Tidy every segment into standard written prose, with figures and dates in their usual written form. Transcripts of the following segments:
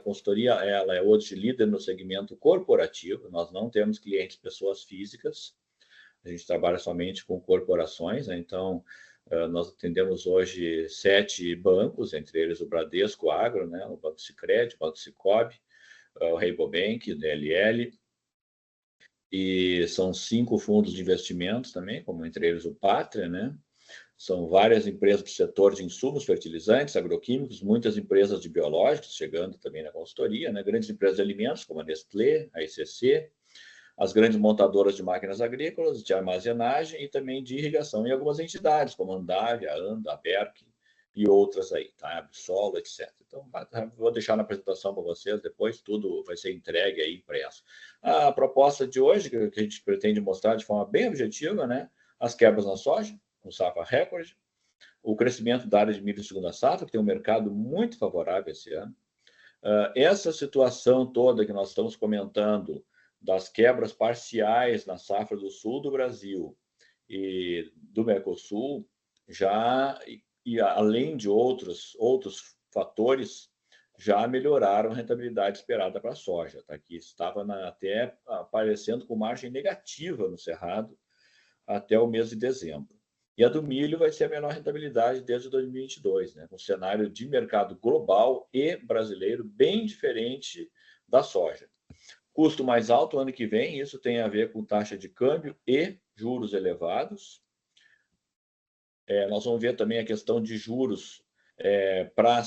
consultoria, ela é hoje líder no segmento corporativo, nós não temos clientes pessoas físicas, a gente trabalha somente com corporações, né? Então, nós atendemos hoje 7 bancos, entre eles o Bradesco Agro, né? O Banco Sicredi, o Banco Sicobi, o Rabobank, o DLL, e são 5 fundos de investimentos também, como entre eles o Pátria, né? São várias empresas do setor de insumos, fertilizantes, agroquímicos, muitas empresas de biológicos chegando também na consultoria, né? Grandes empresas de alimentos, como a Nestlé, a ICC, as grandes montadoras de máquinas agrícolas, de armazenagem e também de irrigação, e algumas entidades, como a Andave, a ANDA, a BERC e outras aí, tá? A Absolo, etc. Então, vou deixar na apresentação para vocês, depois tudo vai ser entregue aí impresso. A proposta de hoje, que a gente pretende mostrar de forma bem objetiva, né? As quebras na soja, com safra recorde, o crescimento da área de milho de segunda safra, que tem um mercado muito favorável esse ano. Essa situação toda que nós estamos comentando, das quebras parciais na safra do sul do Brasil e do Mercosul, já, e além de outros fatores, já melhoraram a rentabilidade esperada para a soja, tá? Que estava até aparecendo com margem negativa no Cerrado até o mês de dezembro. E a do milho vai ser a menor rentabilidade desde 2022, né? Um cenário de mercado global e brasileiro bem diferente da soja. Custo mais alto ano que vem, isso tem a ver com taxa de câmbio e juros elevados. Nós vamos ver também a questão de juros para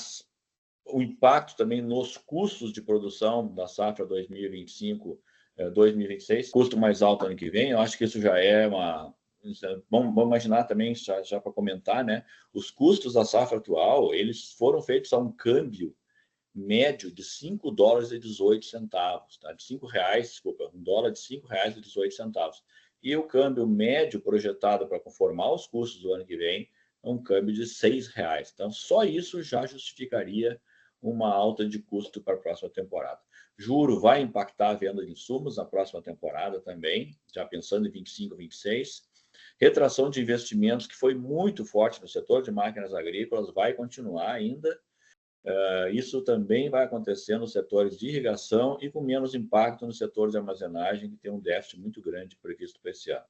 o impacto também nos custos de produção da safra 2025, 2026. Custo mais alto ano que vem, eu acho que isso já é uma... Vamos imaginar também, já para comentar, né? Os custos da safra atual, eles foram feitos a um câmbio médio de $5,18, tá? De R$5, desculpa, um dólar de R$5,18. E o câmbio médio projetado para conformar os custos do ano que vem é um câmbio de R$6. Então, só isso já justificaria uma alta de custo para a próxima temporada. Juro vai impactar a venda de insumos na próxima temporada também, já pensando em 25, 26. Retração de investimentos, que foi muito forte no setor de máquinas agrícolas, vai continuar ainda. Isso também vai acontecer nos setores de irrigação e com menos impacto no setor de armazenagem, que tem um déficit muito grande previsto para esse ano.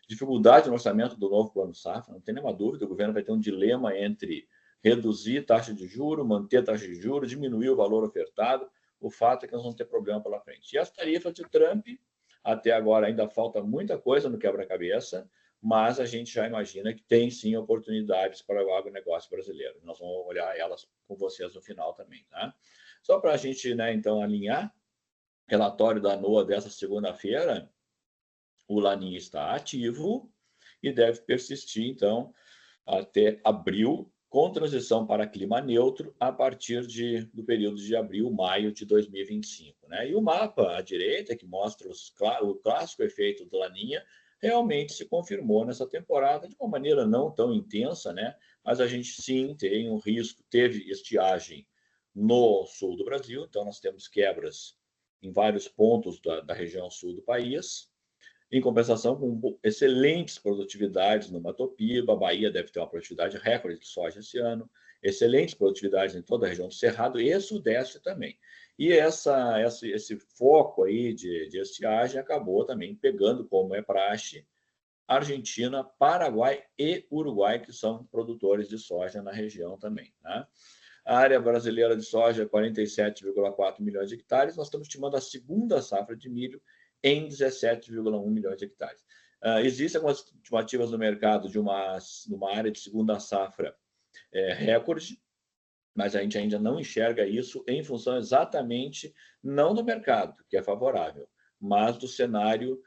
Dificuldade no orçamento do novo Plano Safra, não tem nenhuma dúvida, o governo vai ter um dilema entre reduzir taxa de juros, manter taxa de juros, diminuir o valor ofertado. O fato é que nós vamos ter problema pela frente. E as tarifas de Trump, até agora ainda falta muita coisa no quebra-cabeça, mas a gente já imagina que tem sim oportunidades para o agronegócio brasileiro. Nós vamos olhar elas com vocês no final também, tá? Só para a gente, né, então, alinhar, relatório da NOAA dessa segunda-feira, o Laninha está ativo e deve persistir, então, até abril, com transição para clima neutro a partir do período de abril, maio de 2025. Né? E o mapa à direita, que mostra o clássico efeito do Laninha, realmente se confirmou nessa temporada de uma maneira não tão intensa, né? Mas a gente sim tem um risco, teve estiagem no sul do Brasil, então nós temos quebras em vários pontos da região sul do país. Em compensação, com excelentes produtividades no Mato Piba, a Bahia deve ter uma produtividade recorde de soja esse ano, excelentes produtividades em toda a região do Cerrado e Sudeste também. E esse foco aí de estiagem acabou também pegando, como é praxe, Argentina, Paraguai e Uruguai, que são produtores de soja na região também. Né? A área brasileira de soja é 47,4 milhões de hectares, nós estamos estimando a segunda safra de milho em 17,1 milhões de hectares. Existem algumas estimativas no mercado de uma área de segunda safra recorde, mas a gente ainda não enxerga isso em função exatamente, não do mercado, que é favorável, mas do cenário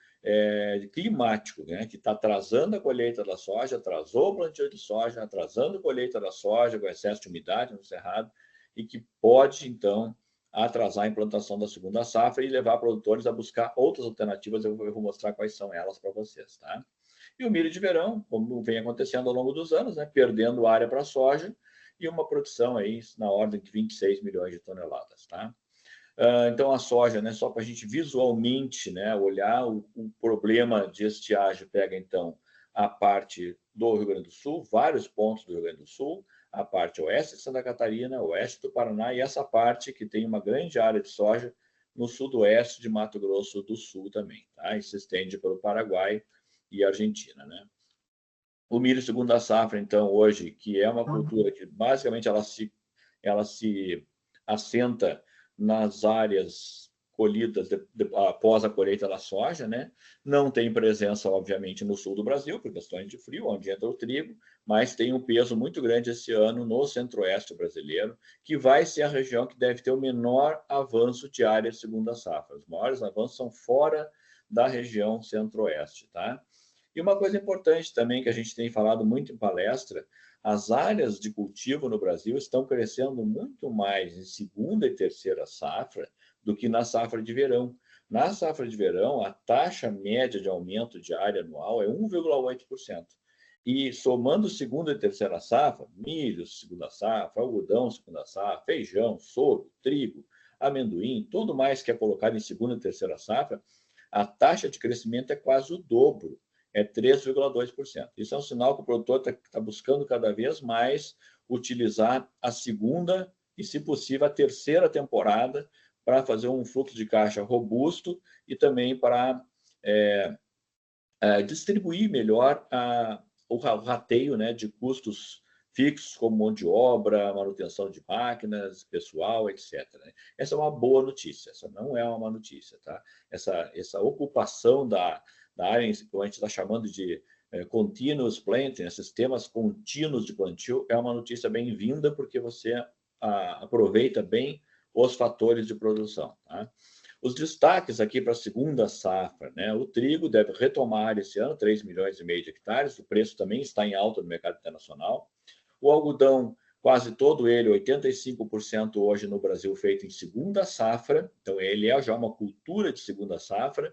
climático, né, que está atrasando a colheita da soja, atrasou o plantio de soja, atrasando a colheita da soja, com excesso de umidade no cerrado, e que pode, então, atrasar a implantação da segunda safra e levar produtores a buscar outras alternativas. Eu vou mostrar quais são elas para vocês. Tá? E o milho de verão, como vem acontecendo ao longo dos anos, né, perdendo área para a soja, e uma produção aí na ordem de 26 milhões de toneladas. Tá? Então, a soja, né, só para a gente visualmente, né, olhar o problema de estiagem, pega, então, a parte do Rio Grande do Sul, vários pontos do Rio Grande do Sul, a parte oeste de Santa Catarina, oeste do Paraná e essa parte que tem uma grande área de soja no sudoeste de Mato Grosso do Sul também, tá? E se estende pelo Paraguai e Argentina, né? O milho segunda safra, então, hoje, que é uma cultura que basicamente ela se assenta nas áreas colhidas após a colheita da soja, né? Não tem presença, obviamente, no sul do Brasil, por questões de frio, onde entra o trigo, mas tem um peso muito grande esse ano no centro-oeste brasileiro, que vai ser a região que deve ter o menor avanço de área segunda safra. Os maiores avanços são fora da região centro-oeste, tá? E uma coisa importante também que a gente tem falado muito em palestra, as áreas de cultivo no Brasil estão crescendo muito mais em segunda e terceira safra do que na safra de verão. Na safra de verão, a taxa média de aumento de área anual é 1,8%. E somando segunda e terceira safra, milho, segunda safra, algodão, segunda safra, feijão, sorgo, trigo, amendoim, tudo mais que é colocado em segunda e terceira safra, a taxa de crescimento é quase o dobro, é 3,2%. Isso é um sinal que o produtor está buscando cada vez mais utilizar a segunda e, se possível, a terceira temporada para fazer um fluxo de caixa robusto e também para distribuir melhor o rateio, né, de custos fixos, como mão de obra, manutenção de máquinas, pessoal, etc. Essa é uma boa notícia, essa não é uma má notícia. Tá? Essa ocupação da área, que a gente está chamando de continuous planting, sistemas contínuos de plantio, é uma notícia bem-vinda, porque você aproveita bem os fatores de produção. Tá? Os destaques aqui para a segunda safra, né? O trigo deve retomar esse ano 3,5 milhões de hectares, o preço também está em alta no mercado internacional. O algodão, quase todo ele, 85% hoje no Brasil, feito em segunda safra, então ele é já uma cultura de segunda safra.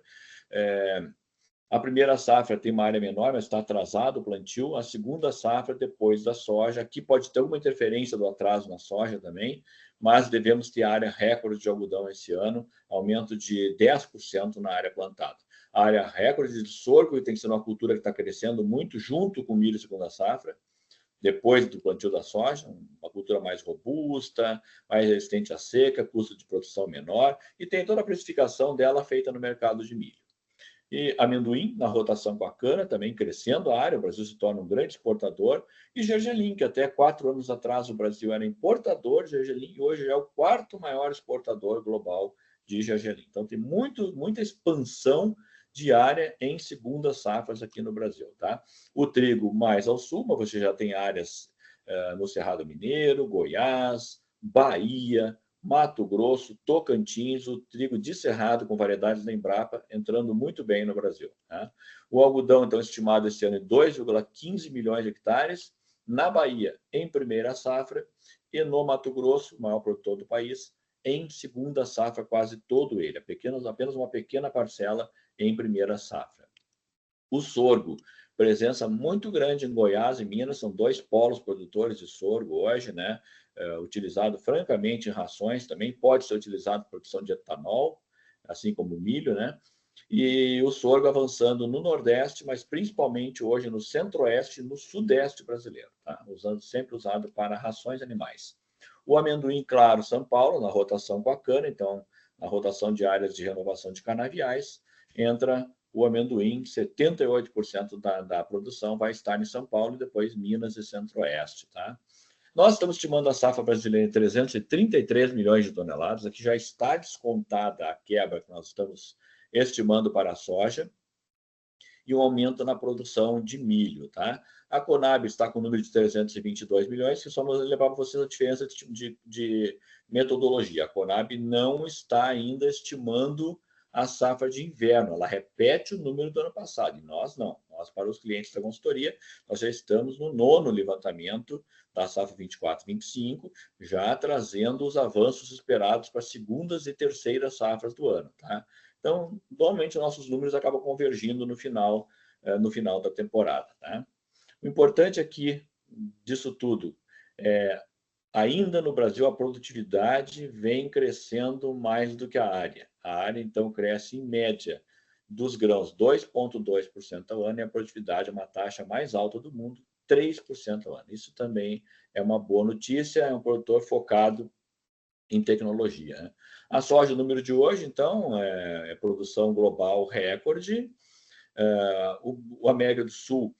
A primeira safra tem uma área menor, mas está atrasado o plantio. A segunda safra, depois da soja, aqui pode ter alguma interferência do atraso na soja também, mas devemos ter área recorde de algodão esse ano, aumento de 10% na área plantada. A área recorde de sorgo, que tem sido uma cultura que está crescendo muito junto com o milho segunda safra, depois do plantio da soja, uma cultura mais robusta, mais resistente à seca, custo de produção menor, e tem toda a precificação dela feita no mercado de milho. E amendoim, na rotação com a cana, também crescendo a área, o Brasil se torna um grande exportador, e gergelim, que até 4 anos atrás o Brasil era importador de gergelim, e hoje é o quarto maior exportador global de gergelim. Então tem muita expansão de área em segundas safras aqui no Brasil. Tá? O trigo mais ao sul, mas você já tem áreas no Cerrado Mineiro, Goiás, Bahia, Mato Grosso, Tocantins, o trigo de cerrado com variedades da Embrapa entrando muito bem no Brasil. Tá? O algodão, então, estimado esse ano em 2,15 milhões de hectares, na Bahia, em primeira safra, e no Mato Grosso, o maior produtor do país, em segunda safra, quase todo ele, apenas uma pequena parcela em primeira safra. O sorgo, presença muito grande em Goiás e Minas, são 2 polos produtores de sorgo hoje, né? Utilizado francamente em rações, também pode ser utilizado para produção de etanol, assim como o milho, né? E o sorgo avançando no Nordeste, mas principalmente hoje no Centro-Oeste e no Sudeste brasileiro, tá? Sempre usado para rações animais. O amendoim, claro, São Paulo, na rotação com a cana, então, na rotação de áreas de renovação de canaviais, entra o amendoim, 78% da produção vai estar em São Paulo e depois Minas e Centro-Oeste, tá? Nós estamos estimando a safra brasileira em 333 milhões de toneladas, aqui já está descontada a quebra que nós estamos estimando para a soja, e um aumento na produção de milho. Tá? A Conab está com o número de 322 milhões, que só nos levar para vocês a diferença de metodologia. A Conab não está ainda estimando a safra de inverno, ela repete o número do ano passado, e nós não. Nós, para os clientes da consultoria, nós já estamos no 9º levantamento da safra 24-25, já trazendo os avanços esperados para segundas e terceiras safras do ano. Tá? Então, normalmente, nossos números acabam convergindo no final da temporada. Tá? O importante aqui disso tudo ainda no Brasil, a produtividade vem crescendo mais do que a área. A área, então, cresce em média dos grãos 2,2% ao ano e a produtividade é uma taxa mais alta do mundo, 3% ao ano. Isso também é uma boa notícia, é um produtor focado em tecnologia, né? A soja, o número de hoje, então, é produção global recorde. O América do Sul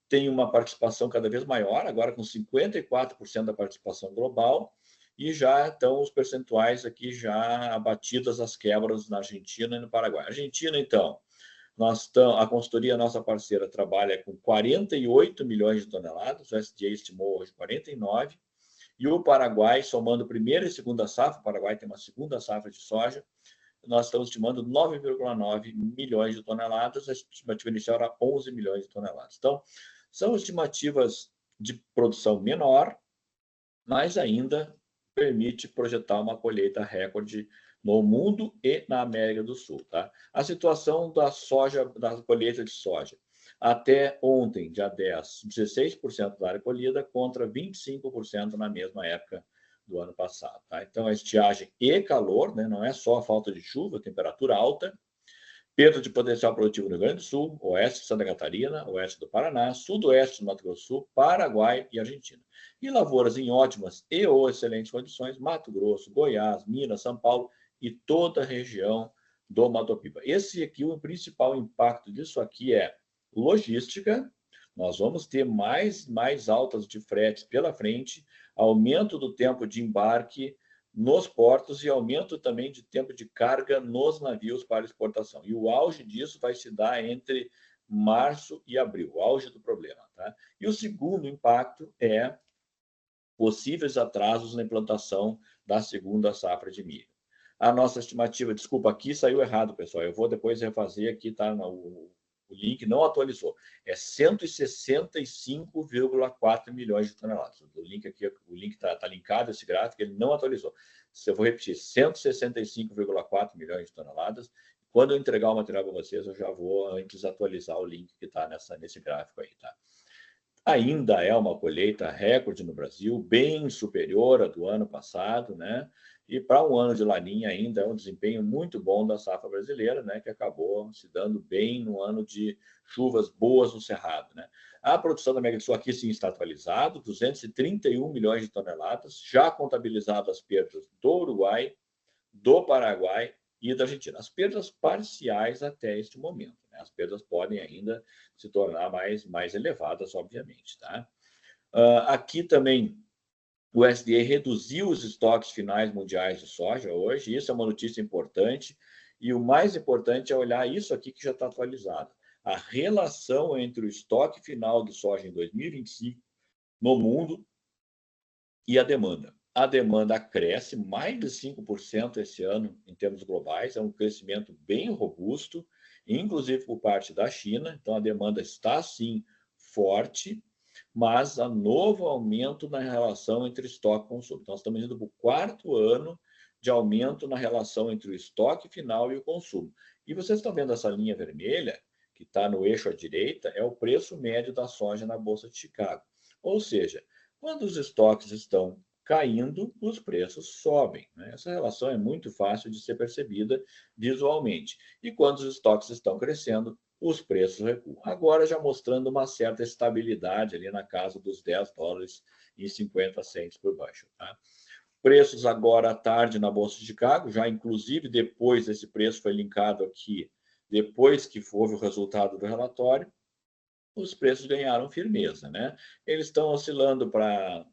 tem uma participação cada vez maior, agora com 54% da participação global, e já estão os percentuais aqui já abatidas as quebras na Argentina e no Paraguai. Argentina, então, a consultoria, nossa parceira, trabalha com 48 milhões de toneladas, o SDA estimou hoje 49, e o Paraguai, somando primeira e segunda safra, o Paraguai tem uma segunda safra de soja, nós estamos estimando 9,9 milhões de toneladas, a estimativa inicial era 11 milhões de toneladas. Então, são estimativas de produção menor, mas ainda permite projetar uma colheita recorde no mundo e na América do Sul. Tá? A situação da soja, da colheita de soja. Até ontem, dia 10, 16% da área colhida contra 25% na mesma época do ano passado. Tá? Então, a estiagem e calor, né? Não é só a falta de chuva, temperatura alta, perda de potencial produtivo no Rio Grande do Sul, oeste de Santa Catarina, oeste do Paraná, sudoeste do Mato Grosso do Sul, Paraguai e Argentina. E lavouras em ótimas e ou excelentes condições, Mato Grosso, Goiás, Minas, São Paulo e toda a região do Mato Piba. Esse aqui, o principal impacto disso aqui é logística. Nós vamos ter mais altas de fretes pela frente, aumento do tempo de embarque nos portos e aumento também de tempo de carga nos navios para exportação. E o auge disso vai se dar entre março e abril, o auge do problema. Tá? E o segundo impacto é possíveis atrasos na implantação da segunda safra de milho. A nossa estimativa, desculpa, aqui saiu errado, pessoal, eu vou depois refazer aqui, tá? O link não atualizou, é 165,4 milhões de toneladas. O link aqui, o link está linkado, esse gráfico, ele não atualizou. Eu vou repetir, 165,4 milhões de toneladas. Quando eu entregar o material para vocês, eu já vou antes atualizar o link que está nesse gráfico aí, tá? Ainda é uma colheita recorde no Brasil, bem superior à do ano passado, né? E para um ano de laninha ainda é um desempenho muito bom da safra brasileira, né? Que acabou se dando bem no ano de chuvas boas no Cerrado, né? A produção da América do Sul aqui sim está atualizado, 231 milhões de toneladas, já contabilizado as perdas do Uruguai, do Paraguai e da Argentina. As perdas parciais até este momento, né? As perdas podem ainda se tornar mais elevadas, obviamente. Tá? Aqui também o USDA reduziu os estoques finais mundiais de soja hoje, isso é uma notícia importante, e o mais importante é olhar isso aqui que já está atualizado. A relação entre o estoque final de soja em 2025 no mundo e a demanda. A demanda cresce mais de 5% esse ano em termos globais, é um crescimento bem robusto, inclusive por parte da China. Então, a demanda está, sim, forte, mas há novo aumento na relação entre estoque e consumo. Então, nós estamos indo para o quarto ano de aumento na relação entre o estoque final e o consumo. E vocês estão vendo essa linha vermelha, que está no eixo à direita, é o preço médio da soja na Bolsa de Chicago. Ou seja, quando os estoques estão caindo, os preços sobem. Né? Essa relação é muito fácil de ser percebida visualmente. E quando os estoques estão crescendo, os preços recuam. Agora já mostrando uma certa estabilidade ali na casa dos 10 dólares e 50 centos por baixo. Tá? Preços agora à tarde na Bolsa de Chicago, já inclusive depois desse preço foi linkado aqui, depois que houve o resultado do relatório, os preços ganharam firmeza, né? Eles estão oscilando para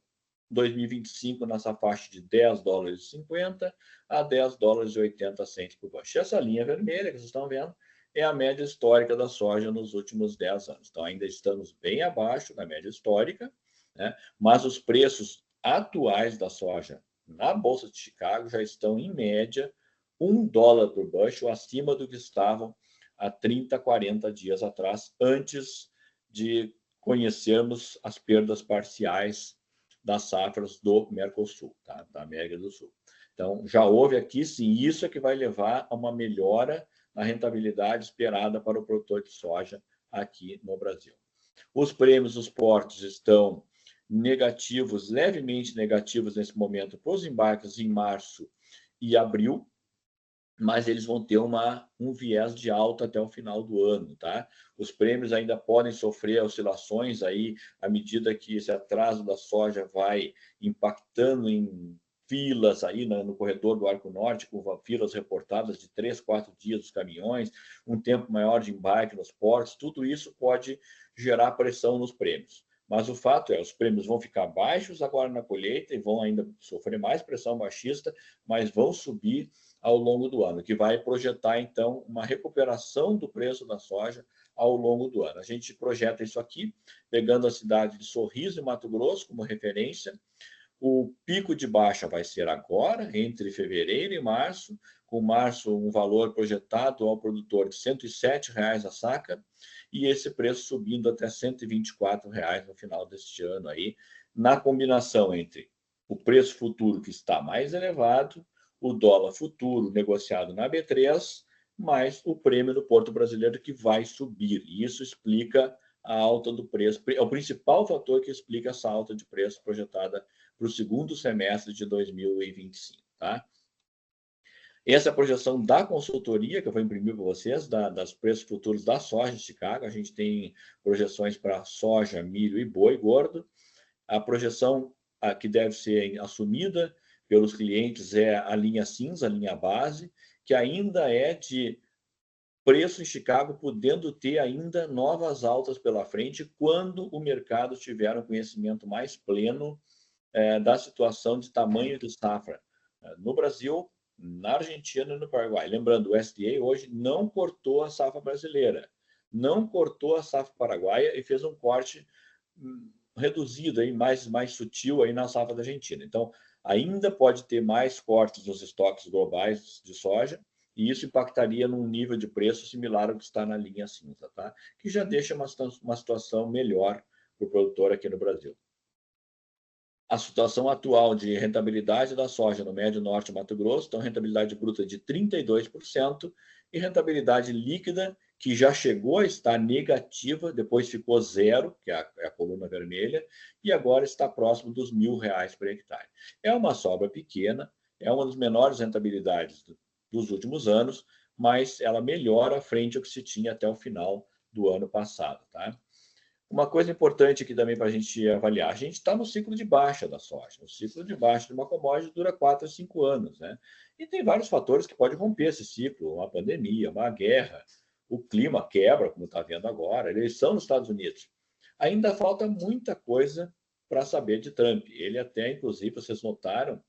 2025 nessa faixa de 10 dólares e 50 a 10 dólares e 80 centos por baixo. Essa linha vermelha que vocês estão vendo é a média histórica da soja nos últimos 10 anos. Então, ainda estamos bem abaixo da média histórica, né? Mas os preços atuais da soja na Bolsa de Chicago já estão, em média, $1 por bushel acima do que estavam há 30, 40 dias atrás, antes de conhecermos as perdas parciais das safras do Mercosul, tá? Da América do Sul. Então, já houve aqui, sim, isso é que vai levar a uma melhora na rentabilidade esperada para o produtor de soja aqui no Brasil. Os prêmios dos portos estão negativos, levemente negativos nesse momento, para os embarques em março e abril, mas eles vão ter um viés de alta até o final do ano, tá? Os prêmios ainda podem sofrer oscilações aí à medida que esse atraso da soja vai impactando em filas aí no corredor do Arco Norte, com filas reportadas de 3, 4 dias dos caminhões, um tempo maior de embarque nos portos, tudo isso pode gerar pressão nos prêmios. Mas o fato é, os prêmios vão ficar baixos agora na colheita e vão ainda sofrer mais pressão baixista, mas vão subir ao longo do ano, que vai projetar, então, uma recuperação do preço da soja ao longo do ano. A gente projeta isso aqui, pegando a cidade de Sorriso, em Mato Grosso, como referência. O pico de baixa vai ser agora, entre fevereiro e março, com março um valor projetado ao produtor de R$ 107,00 a saca, e esse preço subindo até R$ 124,00 no final deste ano, aí, na combinação entre o preço futuro, que está mais elevado, o dólar futuro negociado na B3, mais o prêmio do Porto Brasileiro, que vai subir. E isso explica a alta do preço. É o principal fator que explica essa alta de preço projetada para o segundo semestre de 2025. Tá? Essa é a projeção da consultoria que eu vou imprimir para vocês, das preços futuros da soja de Chicago. A gente tem projeções para soja, milho e boi gordo. A projeção que deve ser assumida pelos clientes é a linha cinza, a linha base, que ainda é de preço em Chicago, podendo ter ainda novas altas pela frente, quando o mercado tiver um conhecimento mais pleno da situação de tamanho de safra no Brasil, na Argentina e no Paraguai. Lembrando, o USDA hoje não cortou a safra brasileira, não cortou a safra paraguaia e fez um corte reduzido, aí, mais sutil aí na safra da Argentina. Então, ainda pode ter mais cortes nos estoques globais de soja, e isso impactaria num nível de preço similar ao que está na linha cinza, tá? Que já deixa uma situação melhor para o produtor aqui no Brasil. A situação atual de rentabilidade da soja no Médio Norte Mato Grosso, então rentabilidade bruta de 32% e rentabilidade líquida, que já chegou a estar negativa, depois ficou zero, que é a coluna vermelha, e agora está próximo dos R$ 1.000 por hectare. É uma sobra pequena, é uma das menores rentabilidades dos últimos anos, mas ela melhora frente ao que se tinha até o final do ano passado. Tá? Uma coisa importante aqui também para a gente avaliar, a gente está no ciclo de baixa da soja. O ciclo de baixa de uma commodity dura 4 a 5 anos, né? E tem vários fatores que podem romper esse ciclo, uma pandemia, uma guerra, o clima quebra, como está vendo agora, a eleição nos Estados Unidos. Ainda falta muita coisa para saber de Trump. Ele até, inclusive, vocês notaram,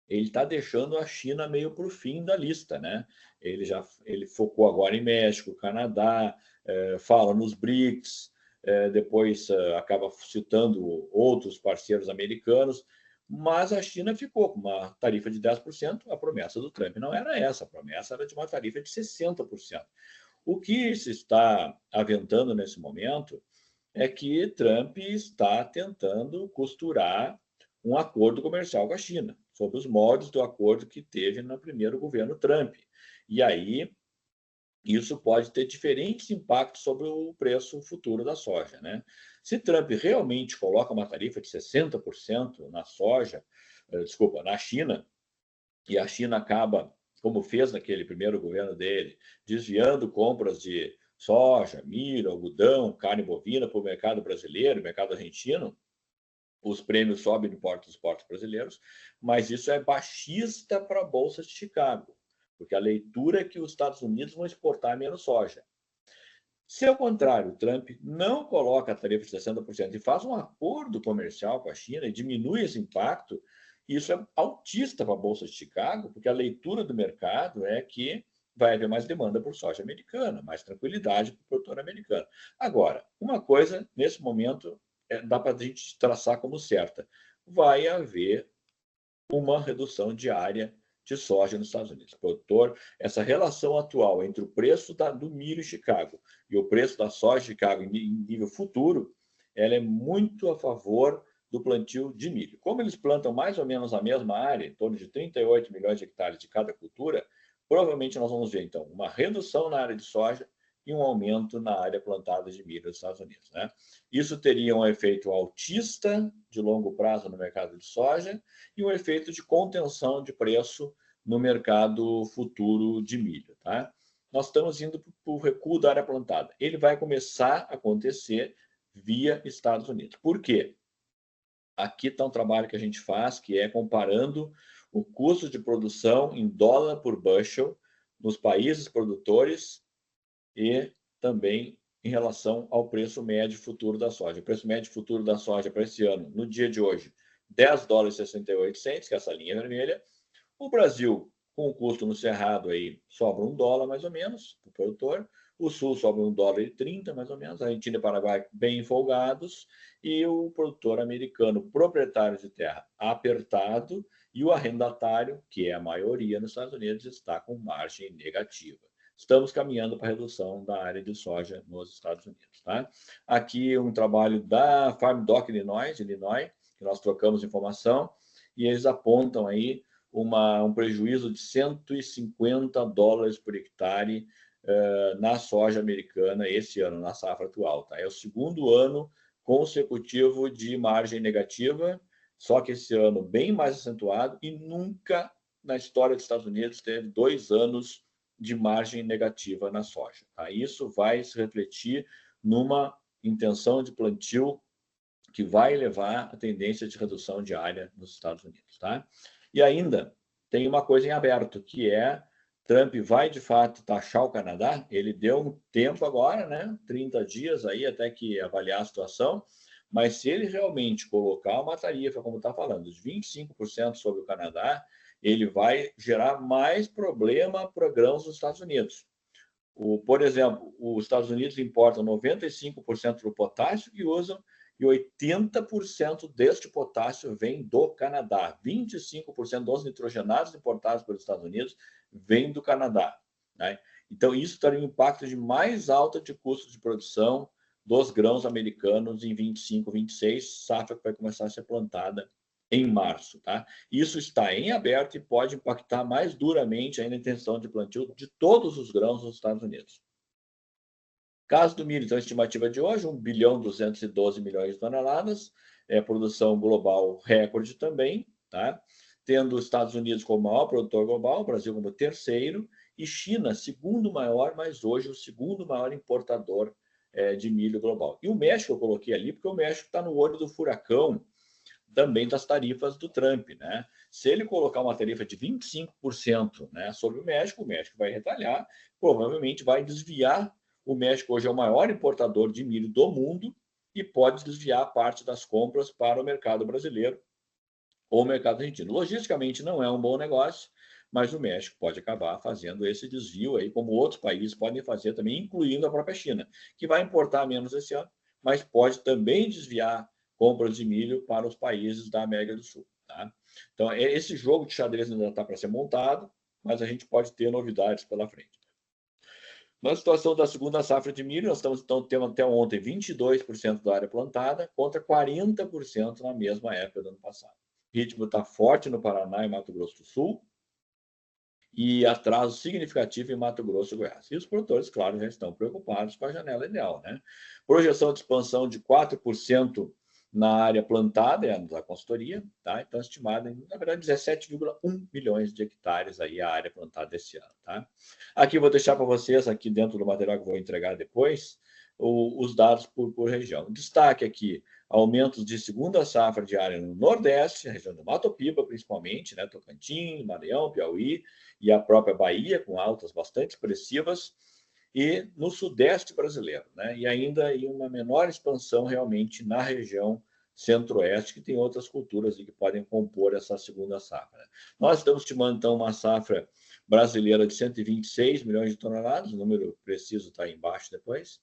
ele está deixando a China meio para o fim da lista, né? Ele focou agora em México, Canadá, fala nos BRICS, depois acaba citando outros parceiros americanos, mas a China ficou com uma tarifa de 10%, a promessa do Trump não era essa, a promessa era de uma tarifa de 60%. O que se está aventando nesse momento é que Trump está tentando costurar um acordo comercial com a China, sob os moldes do acordo que teve no primeiro governo Trump. E aí, isso pode ter diferentes impactos sobre o preço futuro da soja, né? Se Trump realmente coloca uma tarifa de 60% na soja, na China, e a China acaba, como fez naquele primeiro governo dele, desviando compras de soja, milho, algodão, carne bovina para o mercado brasileiro, mercado argentino, os prêmios sobem no porto dos portos brasileiros, mas isso é baixista para a Bolsa de Chicago, porque a leitura é que os Estados Unidos vão exportar menos soja. Se, ao contrário, o Trump não coloca a tarifa de 60% e faz um acordo comercial com a China e diminui esse impacto, isso é altista para a Bolsa de Chicago, porque a leitura do mercado é que vai haver mais demanda por soja americana, mais tranquilidade para o produtor americano. Agora, uma coisa, nesse momento, dá para a gente traçar como certa. Vai haver uma redução diária de soja nos Estados Unidos. Produtor, essa relação atual entre o preço do milho em Chicago e o preço da soja em Chicago em nível futuro, ela é muito a favor do plantio de milho. Como eles plantam mais ou menos a mesma área, em torno de 38 milhões de hectares de cada cultura, provavelmente nós vamos ver, então, uma redução na área de soja e um aumento na área plantada de milho nos Estados Unidos. Né? Isso teria um efeito altista de longo prazo no mercado de soja e um efeito de contenção de preço no mercado futuro de milho, tá? Nós estamos indo para o recuo da área plantada. Ele vai começar a acontecer via Estados Unidos. Por quê? Aqui está um trabalho que a gente faz, que é comparando o custo de produção em dólar por bushel nos países produtores e também em relação ao preço médio futuro da soja. O preço médio futuro da soja para esse ano, no dia de hoje, $10,68, que é essa linha vermelha. O Brasil, com o custo no cerrado aí, sobra $1 mais ou menos para o produtor. O Sul sobra $1,30 mais ou menos. A Argentina e o Paraguai bem folgados. E o produtor americano, proprietário de terra, apertado. E o arrendatário, que é a maioria nos Estados Unidos, está com margem negativa. Estamos caminhando para a redução da área de soja nos Estados Unidos. Tá? Aqui um trabalho da Farm Doc Illinois, que nós trocamos informação, e eles apontam aí um prejuízo de $150 por hectare na soja americana esse ano, na safra atual. Tá? É o segundo ano consecutivo de margem negativa, só que esse ano bem mais acentuado, e nunca na história dos Estados Unidos teve 2 anos de margem negativa na soja. Tá? Isso vai se refletir numa intenção de plantio que vai levar a tendência de redução de área nos Estados Unidos. Tá? E ainda tem uma coisa em aberto, que é Trump vai, de fato, taxar o Canadá. Ele deu um tempo agora, né? 30 dias aí até que avaliar a situação, mas se ele realmente colocar uma tarifa, como está falando, de 25% sobre o Canadá, ele vai gerar mais problema para grãos dos Estados Unidos. Por exemplo, os Estados Unidos importam 95% do potássio e usam, e 80% deste potássio vem do Canadá. 25% dos nitrogenados importados pelos Estados Unidos vem do Canadá. Né? Então, isso teria um impacto de mais alta de custo de produção dos grãos americanos em 25, 26, safra que vai começar a ser plantada em março. Tá? Isso está em aberto e pode impactar mais duramente ainda a intenção de plantio de todos os grãos nos Estados Unidos. Caso do milho, então, a estimativa de hoje, 1,212 bilhões de toneladas, produção global recorde também, tá? Tendo os Estados Unidos como maior produtor global, o Brasil como terceiro, e China, segundo maior, mas hoje o segundo maior importador de milho global. E o México eu coloquei ali, porque o México está no olho do furacão também das tarifas do Trump, né? Se ele colocar uma tarifa de 25%, né, sobre o México vai retalhar, provavelmente vai desviar. O México hoje é o maior importador de milho do mundo e pode desviar parte das compras para o mercado brasileiro ou o mercado argentino. Logisticamente não é um bom negócio, mas o México pode acabar fazendo esse desvio aí, como outros países podem fazer também, incluindo a própria China, que vai importar menos esse ano, mas pode também desviar compras de milho para os países da América do Sul. Tá? Então, esse jogo de xadrez ainda está para ser montado, mas a gente pode ter novidades pela frente. Na situação da segunda safra de milho, nós estamos tendo até ontem 22% da área plantada contra 40% na mesma época do ano passado. O ritmo está forte no Paraná e Mato Grosso do Sul e atraso significativo em Mato Grosso e Goiás. E os produtores, claro, já estão preocupados com a janela ideal. Né? Projeção de expansão de 4% na área plantada, é a da consultoria, tá? Então, estimada em, na verdade, 17,1 milhões de hectares aí a área plantada esse ano. Tá? Aqui eu vou deixar para vocês, aqui dentro do material que eu vou entregar depois, os dados por região. Destaque aqui, aumentos de segunda safra de área no Nordeste, a região do Mato Piba, principalmente, né? Tocantins, Maranhão, Piauí e a própria Bahia, com altas bastante expressivas, e no Sudeste brasileiro, né? E ainda em uma menor expansão realmente na região Centro-Oeste, que tem outras culturas que podem compor essa segunda safra. Nós estamos estimando, então, uma safra brasileira de 126 milhões de toneladas, o número preciso está aí embaixo depois,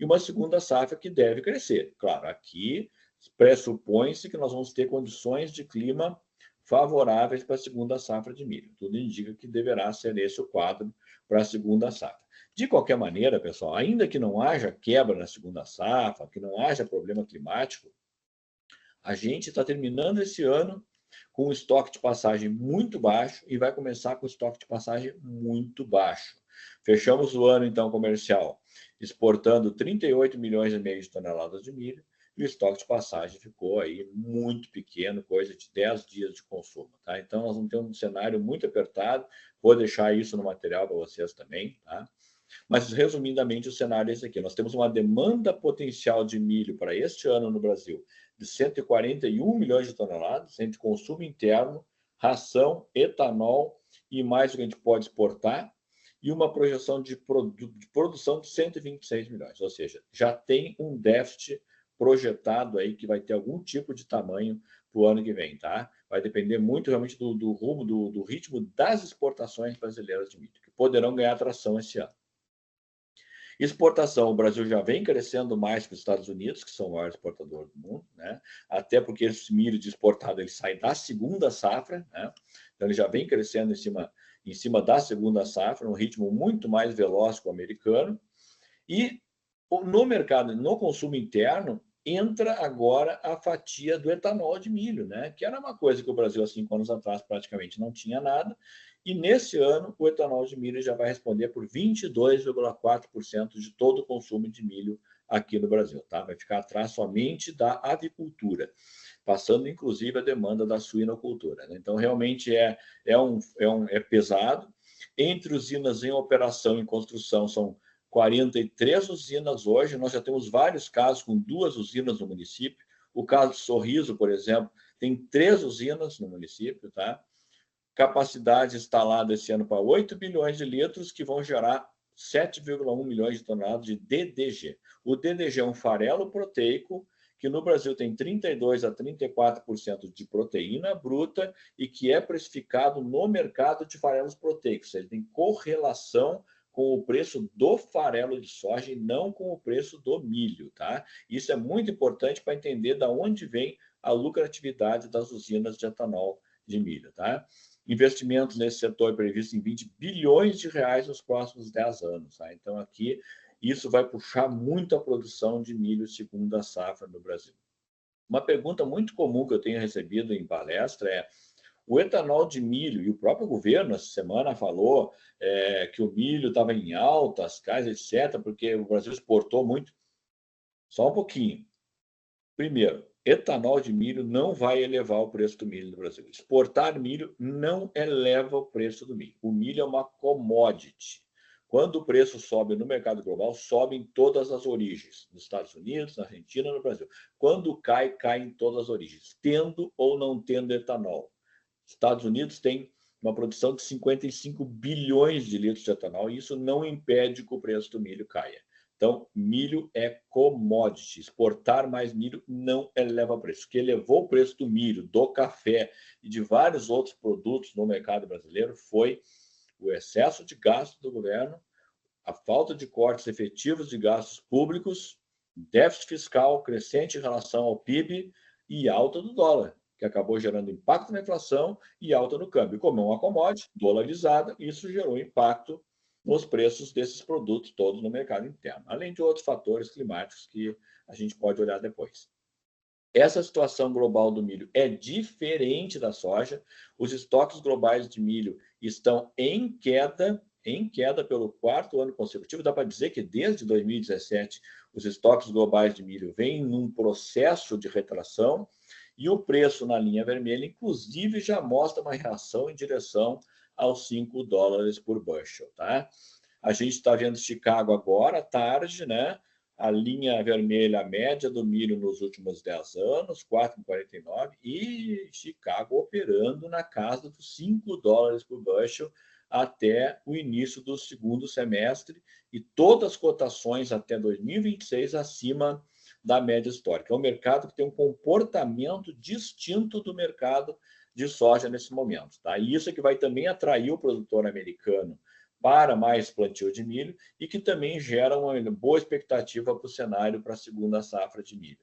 e uma segunda safra que deve crescer. Claro, aqui pressupõe-se que nós vamos ter condições de clima favoráveis para a segunda safra de milho. Tudo indica que deverá ser esse o quadro para a segunda safra. De qualquer maneira, pessoal, ainda que não haja quebra na segunda safra, que não haja problema climático, a gente está terminando esse ano com um estoque de passagem muito baixo e vai começar com um estoque de passagem muito baixo. Fechamos o ano, então, comercial, exportando 38 milhões e meio de toneladas de milho, e o estoque de passagem ficou aí muito pequeno, coisa de 10 dias de consumo, tá? Então, nós vamos ter um cenário muito apertado, vou deixar isso no material para vocês também, tá? Mas, resumidamente, o cenário é esse aqui. Nós temos uma demanda potencial de milho para este ano no Brasil de 141 milhões de toneladas, entre consumo interno, ração, etanol e mais o que a gente pode exportar, e uma projeção de produção de 126 milhões. Ou seja, já tem um déficit projetado aí que vai ter algum tipo de tamanho para o ano que vem, tá? Vai depender muito realmente do rumo, do ritmo das exportações brasileiras de milho, que poderão ganhar tração esse ano. Exportação, o Brasil já vem crescendo mais que os Estados Unidos, que são o maior exportador do mundo, né? Até porque esse milho de exportado ele sai da segunda safra, né? Então ele já vem crescendo em cima da segunda safra, um ritmo muito mais veloz que o americano. E no mercado, no consumo interno, entra agora a fatia do etanol de milho, né? Que era uma coisa que o Brasil, há 5 anos atrás, praticamente não tinha nada. E nesse ano, o etanol de milho já vai responder por 22,4% de todo o consumo de milho aqui no Brasil, tá? Vai ficar atrás somente da avicultura, passando inclusive a demanda da suinocultura, né? Então, realmente é pesado. Entre usinas em operação e em construção, são 43 usinas hoje. Nós já temos vários casos com 2 usinas no município. O caso de Sorriso, por exemplo, tem 3 usinas no município, tá? Capacidade instalada esse ano para 8 bilhões de litros, que vão gerar 7,1 milhões de toneladas de DDG. O DDG é um farelo proteico que no Brasil tem 32 a 34% de proteína bruta e que é precificado no mercado de farelos proteicos. Ele tem correlação com o preço do farelo de soja e não com o preço do milho, tá? Isso é muito importante para entender de onde vem a lucratividade das usinas de etanol de milho, tá? Investimentos nesse setor previsto em 20 bilhões de reais nos próximos 10 anos, tá? Então, aqui, isso vai puxar muito a produção de milho segunda safra no Brasil. Uma pergunta muito comum que eu tenho recebido em palestra é: o etanol de milho, e o próprio governo essa semana falou que o milho estava em alta, as casas, etc., porque o Brasil exportou muito. Só um pouquinho. Primeiro, etanol de milho não vai elevar o preço do milho no Brasil. Exportar milho não eleva o preço do milho. O milho é uma commodity. Quando o preço sobe no mercado global, sobe em todas as origens, nos Estados Unidos, na Argentina, no Brasil. Quando cai, cai em todas as origens, tendo ou não tendo etanol. Estados Unidos tem uma produção de 55 bilhões de litros de etanol e isso não impede que o preço do milho caia. Então, milho é commodity. Exportar mais milho não eleva o preço. O que elevou o preço do milho, do café e de vários outros produtos no mercado brasileiro foi o excesso de gasto do governo, a falta de cortes efetivos de gastos públicos, déficit fiscal crescente em relação ao PIB e alta do dólar, que acabou gerando impacto na inflação e alta no câmbio. Como é uma commodity dolarizada, isso gerou impacto nos preços desses produtos todos no mercado interno, além de outros fatores climáticos que a gente pode olhar depois. Essa situação global do milho é diferente da soja. Os estoques globais de milho estão em queda pelo 4º ano consecutivo. Dá para dizer que desde 2017 os estoques globais de milho vêm num processo de retração e o preço na linha vermelha, inclusive, já mostra uma reação em direção aos 5 dólares por bushel, tá? A gente está vendo Chicago agora, à tarde, né? A linha vermelha, a média do milho nos últimos 10 anos, 4,49, e Chicago operando na casa dos 5 dólares por bushel até o início do segundo semestre, e todas as cotações até 2026 acima da média histórica. É um mercado que tem um comportamento distinto do mercado de soja nesse momento, tá? E isso é que vai também atrair o produtor americano para mais plantio de milho e que também gera uma boa expectativa para o cenário para a segunda safra de milho.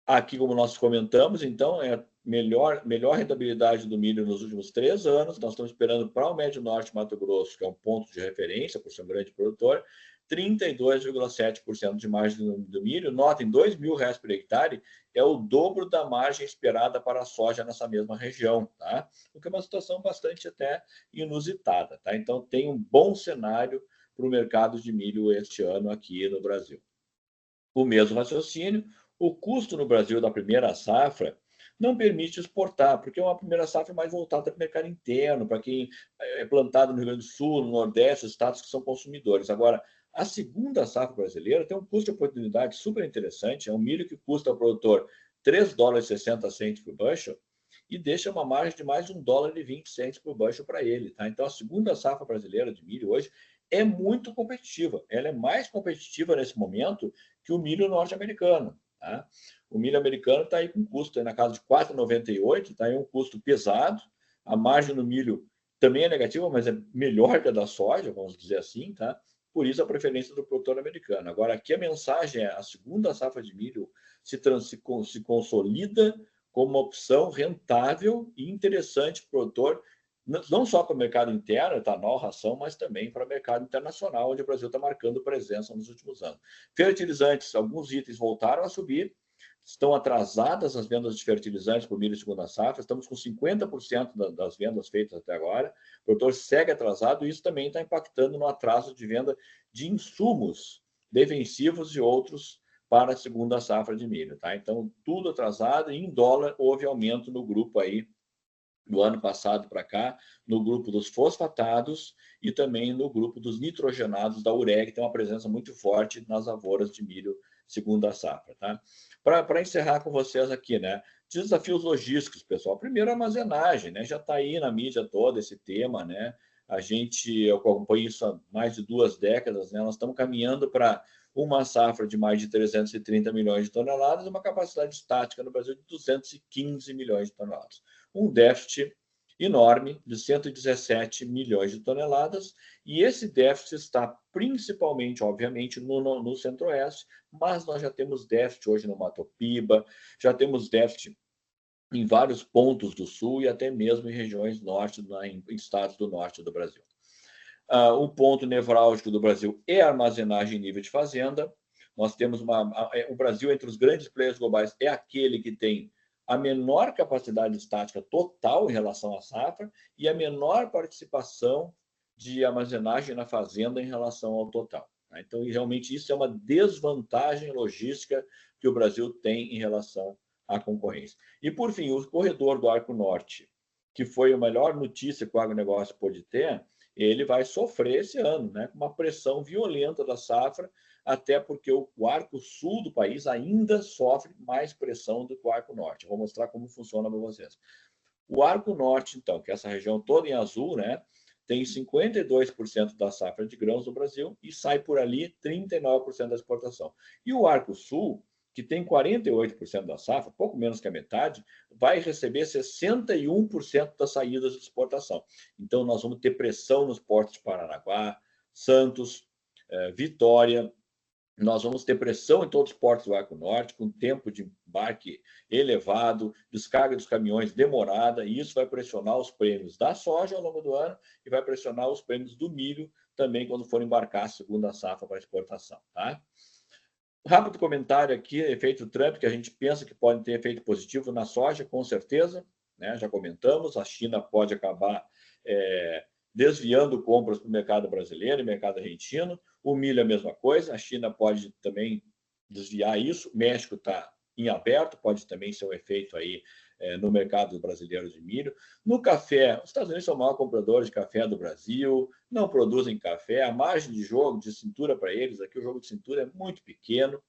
Aqui, como nós comentamos, então, é melhor rentabilidade do milho nos últimos 3 anos. Nós estamos esperando para o Médio Norte Mato Grosso, que é um ponto de referência, por ser um grande produtor, 32,7% de margem do milho. Notem, R$ 2.000 por hectare é o dobro da margem esperada para a soja nessa mesma região, tá? O que é uma situação bastante até inusitada, tá? Então, tem um bom cenário para o mercado de milho este ano aqui no Brasil. o mesmo raciocínio, o custo no Brasil da primeira safra não permite exportar, porque é uma primeira safra mais voltada para o mercado interno, para quem é plantado no Rio Grande do Sul, no Nordeste, estados que são consumidores. Agora, a segunda safra brasileira tem um custo de oportunidade super interessante, é um milho que custa ao produtor $3,60 por bushel e deixa uma margem de mais de $1,20 por bushel para ele. Tá? Então, a segunda safra brasileira de milho hoje é muito competitiva. Ela é mais competitiva nesse momento que o milho norte-americano. Tá? O milho americano está aí com custo aí na casa de R$ 4,98, está aí um custo pesado. A margem no milho também é negativa, mas é melhor que a da soja, vamos dizer assim, tá? Por isso a preferência do produtor americano. Agora, aqui a mensagem é: a segunda safra de milho se consolida como uma opção rentável e interessante para o produtor, não só para o mercado interno, etanol, ração, mas também para o mercado internacional, onde o Brasil está marcando presença nos últimos anos. Fertilizantes, alguns itens voltaram a subir, estão atrasadas as vendas de fertilizantes por milho segunda safra, estamos com 50% das vendas feitas até agora, o produtor segue atrasado e isso também está impactando no atraso de venda de insumos defensivos e outros para a segunda safra de milho. Tá? Então, tudo atrasado e em dólar houve aumento no grupo aí do ano passado para cá, no grupo dos fosfatados e também no grupo dos nitrogenados da ureia, que tem uma presença muito forte nas lavouras de milho segunda safra. Tá? Para encerrar com vocês aqui, né? Desafios logísticos, pessoal. Primeiro, a armazenagem, né? Já está aí na mídia toda esse tema, né? Eu acompanho isso há mais de 2 décadas, né? Nós estamos caminhando para uma safra de mais de 330 milhões de toneladas e uma capacidade estática no Brasil de 215 milhões de toneladas. Um déficit enorme de 117 milhões de toneladas, e esse déficit está principalmente, obviamente, no Centro-Oeste, mas nós já temos déficit hoje no Mato Piba, já temos déficit em vários pontos do Sul e até mesmo em regiões norte, em estados do norte do Brasil. Um ponto nevrálgico do Brasil é a armazenagem em nível de fazenda. Nós temos o Brasil, entre os grandes players globais, é aquele que tem a menor capacidade estática total em relação à safra e a menor participação de armazenagem na fazenda em relação ao total. Então, realmente, isso é uma desvantagem logística que o Brasil tem em relação à concorrência. E, por fim, o corredor do Arco Norte, que foi a melhor notícia que o agronegócio pôde ter, ele vai sofrer esse ano, né, com uma pressão violenta da safra, até porque o arco sul do país ainda sofre mais pressão do que o arco norte. Eu vou mostrar como funciona para vocês. O arco norte, então, que é essa região toda em azul, né, tem 52% da safra de grãos do Brasil e sai por ali 39% da exportação. E o arco sul, que tem 48% da safra, pouco menos que a metade, vai receber 61% das saídas de exportação. Então, nós vamos ter pressão nos portos de Paranaguá, Santos, Vitória. Nós vamos ter pressão em todos os portos do Arco Norte, com tempo de embarque elevado, descarga dos caminhões demorada, e isso vai pressionar os prêmios da soja ao longo do ano e vai pressionar os prêmios do milho também quando for embarcar a segunda safra para exportação. Tá? Rápido comentário aqui, efeito Trump, que a gente pensa que pode ter efeito positivo na soja, com certeza, né? Já comentamos, a China pode acabar desviando compras para o mercado brasileiro e mercado argentino, o milho é a mesma coisa, a China pode também desviar isso, o México está em aberto, pode também ser um efeito aí no mercado brasileiro de milho. No café, os Estados Unidos são o maior comprador de café do Brasil, não produzem café, a margem de jogo, de cintura para eles, aqui o jogo de cintura é muito pequeno.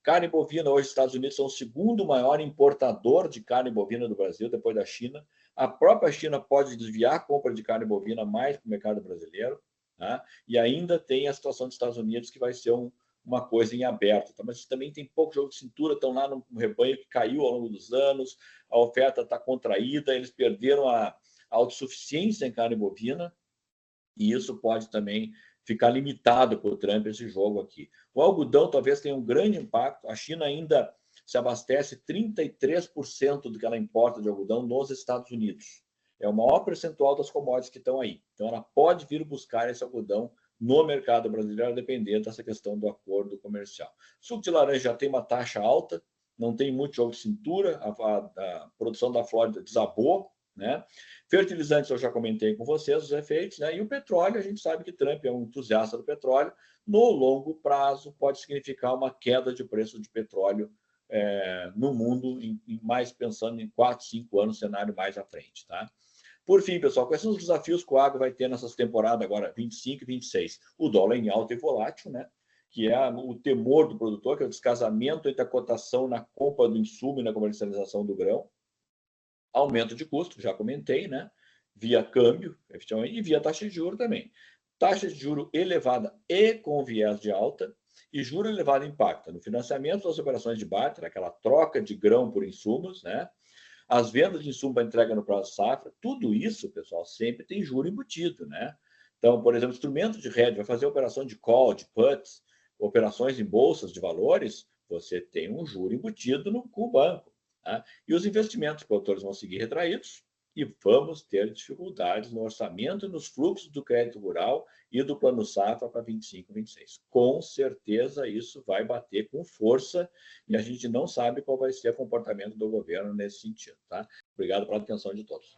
Carne bovina, hoje os Estados Unidos são o segundo maior importador de carne bovina do Brasil, depois da China. A própria China pode desviar a compra de carne bovina mais para o mercado brasileiro, tá? E ainda tem a situação dos Estados Unidos, que vai ser uma coisa em aberto. Tá? Mas também tem pouco jogo de cintura, estão lá no rebanho que caiu ao longo dos anos, a oferta está contraída, eles perderam a autossuficiência em carne bovina, e isso pode também ficar limitado por Trump, esse jogo aqui. O algodão talvez tenha um grande impacto, a China ainda se abastece 33% do que ela importa de algodão nos Estados Unidos. É o maior percentual das commodities que estão aí. Então, ela pode vir buscar esse algodão no mercado brasileiro, dependendo dessa questão do acordo comercial. Suco de laranja já tem uma taxa alta, não tem muito jogo de cintura, a produção da Flórida desabou, né? Fertilizantes, eu já comentei com vocês os efeitos, né? E o petróleo, a gente sabe que Trump é um entusiasta do petróleo. No longo prazo, pode significar uma queda de preço de petróleo no mundo, mais pensando em 4, 5 anos, cenário mais à frente, tá? Por fim, pessoal, quais são os desafios que o agro vai ter nessas temporadas agora, 25 e 26? O dólar em alta e volátil, né? Que é o temor do produtor, que é o descasamento entre a cotação na compra do insumo e na comercialização do grão. Aumento de custo, já comentei, né? Via câmbio, efetivamente, e via taxa de juros também. Taxa de juros elevada e com viés de alta, e juro elevado impacta no financiamento das operações de barter, aquela troca de grão por insumos, né? As vendas de insumo para entrega no prazo safra, tudo isso, pessoal, sempre tem juro embutido, né? Então, por exemplo, instrumento de hedge, vai fazer operação de call, de puts, operações em bolsas de valores, você tem um juro embutido com o banco. Tá? E os investimentos, os produtores vão seguir retraídos e vamos ter dificuldades no orçamento e nos fluxos do crédito rural e do plano safra para 25, 26. Com certeza isso vai bater com força e a gente não sabe qual vai ser o comportamento do governo nesse sentido. Tá? Obrigado pela atenção de todos.